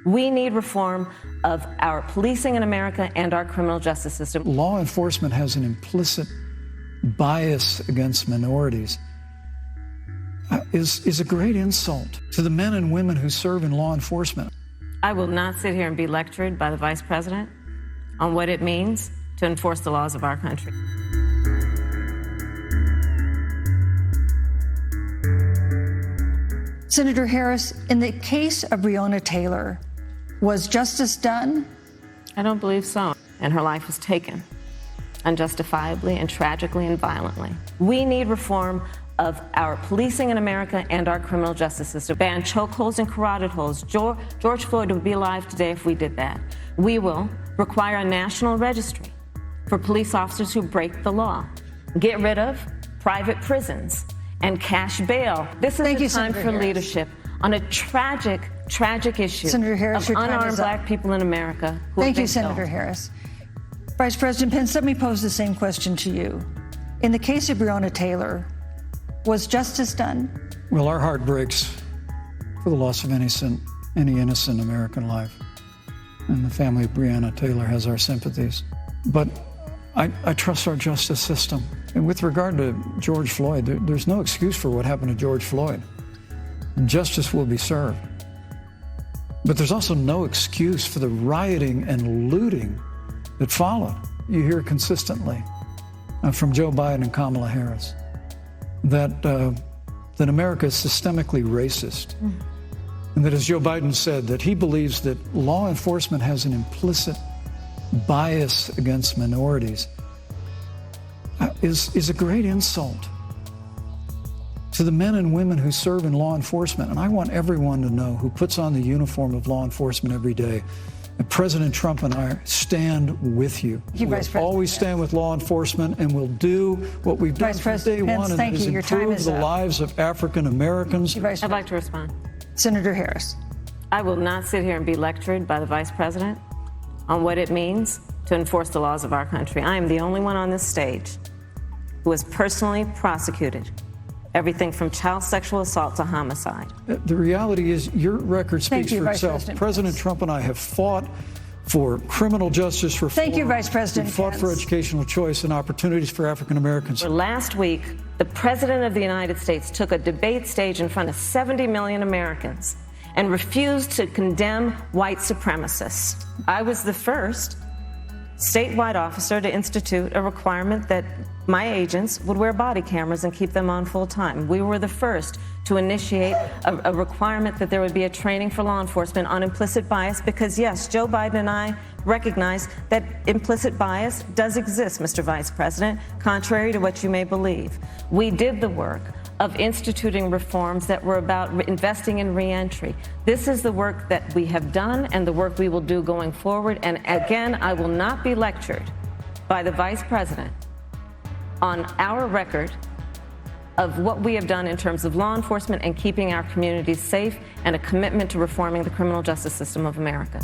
We need reform of our policing in America and our criminal justice system. Law enforcement has an implicit bias against minorities. Is a great insult to the men and women who serve in law enforcement. I will not sit here and be lectured by the Vice President on what it means to enforce the laws of our country. Senator Harris, in the case of Breonna Taylor, was justice done? I don't believe so. And her life was taken unjustifiably and tragically and violently. We need reform of our policing in America and our criminal justice system. Ban chokeholds and carotid holds. George Floyd would be alive today if we did that. We will require a national registry for police officers who break the law. Get rid of private prisons and cash bail. This is the time for leadership on a tragic issue of unarmed black people in America. Thank you, Senator Harris. Vice President Pence, let me pose the same question to you. In the case of Breonna Taylor, was justice done? Well, our heart breaks for the loss of any innocent American life. And the family of Breonna Taylor has our sympathies. But I trust our justice system. And with regard to George Floyd, there's no excuse for what happened to George Floyd. Justice will be served. But there's also no excuse for the rioting and looting that followed. You hear consistently from Joe Biden and Kamala Harris that America is systemically racist. And that, as Joe Biden said, that he believes that law enforcement has an implicit bias against minorities is a great insult to the men and women who serve in law enforcement. And I want everyone to know who puts on the uniform of law enforcement every day that President Trump and I stand with you. We'll always stand with law enforcement, and we'll do what we've done from day one, and that is improve the lives of African Americans. I'd like to respond. Senator Harris. I will not sit here and be lectured by the Vice President on what it means to enforce the laws of our country. I am the only one on this stage who has personally prosecuted everything from child sexual assault to homicide. The reality is your record speaks for itself. President Trump and I have fought for criminal justice reform. Thank you, Vice President. We fought for educational choice and opportunities for African Americans. Last week, the President of the United States took a debate stage in front of 70 million Americans and refused to condemn white supremacists. I was the first statewide officer to institute a requirement that my agents would wear body cameras and keep them on full time. We were the first to initiate a requirement that there would be a training for law enforcement on implicit bias because, yes, Joe Biden and I recognize that implicit bias does exist, Mr. Vice President, contrary to what you may believe. We did the work of instituting reforms that were about investing in reentry. This is the work that we have done and the work we will do going forward. And again, I will not be lectured by the Vice President on our record of what we have done in terms of law enforcement and keeping our communities safe and a commitment to reforming the criminal justice system of America.